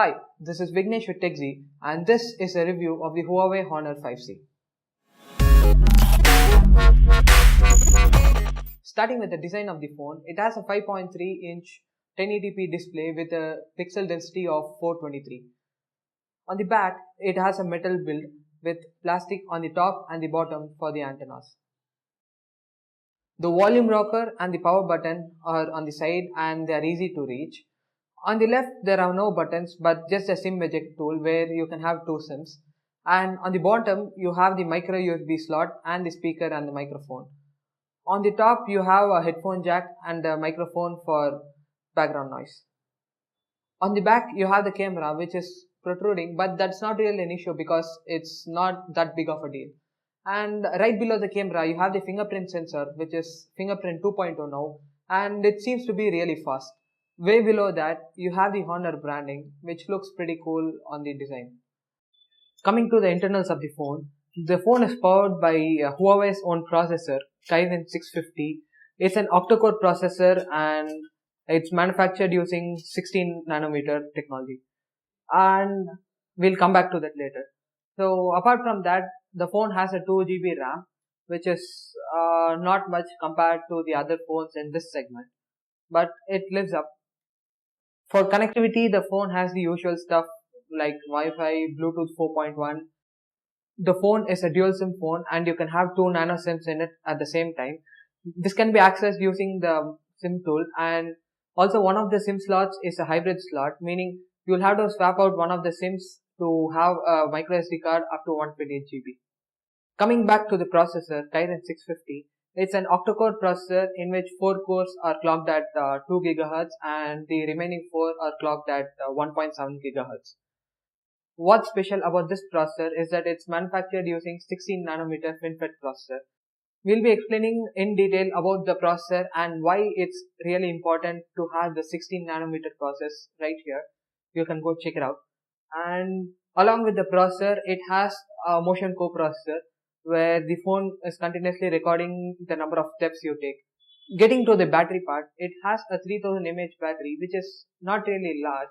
Hi, this is Vignesh with TechZ and this is a review of the Huawei Honor 5C. Starting with the design of the phone, it has a 5.3-inch 1080p display with a pixel density of 423. On the back, it has a metal build with plastic on the top and the bottom for the antennas. The volume rocker and the power button are on the side and they are easy to reach. On the left, there are no buttons but just a SIM eject tool where you can have two SIMs. And on the bottom, you have the micro USB slot and the speaker and the microphone. On the top, you have a headphone jack and a microphone for background noise. On the back, you have the camera which is protruding, but that's not really an issue because it's not that big of a deal. And right below the camera, you have the fingerprint sensor which is fingerprint 2.0 now, and it seems to be really fast. Way below that, you have the Honor branding, which looks pretty cool on the design. Coming to the internals of the phone is powered by Huawei's own processor, Kirin 650. It's an octa-core processor and it's manufactured using 16 nanometer technology. And we'll come back to that later. So apart from that, the phone has a 2 GB RAM, which is not much compared to the other phones in this segment, but it lives up. For connectivity, the phone has the usual stuff like Wi-Fi, Bluetooth 4.1. The phone is a dual SIM phone and you can have two nano SIMs in it at the same time. This can be accessed using the SIM tool, and also one of the SIM slots is a hybrid slot, meaning you'll have to swap out one of the SIMs to have a micro SD card up to 128 GB. Coming back to the processor, Kirin 650, it's an octa-core processor in which 4 cores are clocked at 2 GHz and the remaining 4 are clocked at 1.7 GHz. What's special about this processor is that it's manufactured using 16 nanometer FinFET processor. We'll be explaining in detail about the processor and why it's really important to have the 16 nanometer process right here. You can go check it out. And along with the processor, it has a motion coprocessor where the phone is continuously recording the number of steps you take. Getting to the battery part, it has a 3000 mAh battery, which is not really large,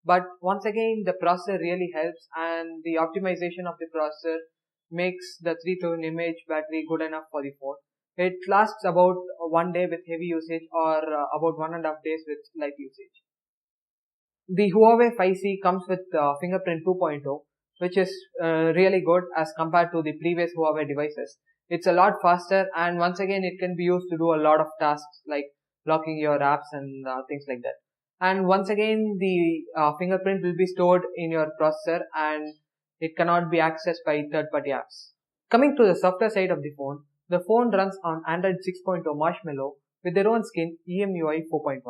but once again the processor really helps, and the optimization of the processor makes the 3000 mAh battery good enough for the phone. It lasts about 1 day with heavy usage or about 1.5 days with light usage. The Huawei 5C comes with fingerprint 2.0, which is really good as compared to the previous Huawei devices. It's a lot faster, and once again it can be used to do a lot of tasks like locking your apps and things like that. And once again the fingerprint will be stored in your processor and it cannot be accessed by third-party apps. Coming to the software side of the phone runs on Android 6.0 Marshmallow with their own skin EMUI 4.1.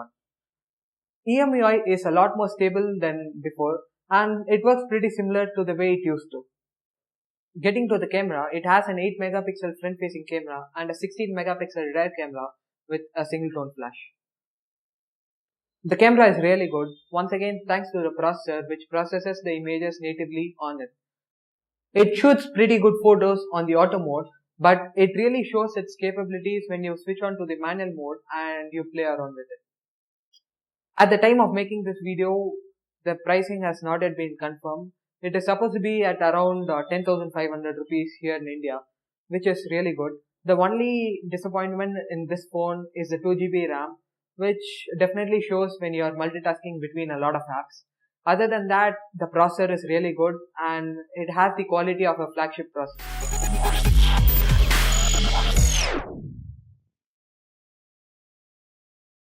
EMUI is a lot more stable than before and it works pretty similar to the way it used to. Getting to the camera, it has an 8 megapixel front facing camera and a 16 megapixel rear camera with a single tone flash. The camera is really good, once again thanks to the processor which processes the images natively on it. It shoots pretty good photos on the auto mode, but it really shows its capabilities when you switch on to the manual mode and you play around with it. At the time of making this video, the pricing has not yet been confirmed. It is supposed to be at around 10,500 rupees here in India, which is really good. The only disappointment in this phone is the 2 GB RAM, which definitely shows when you are multitasking between a lot of apps. Other than that, the processor is really good and it has the quality of a flagship processor.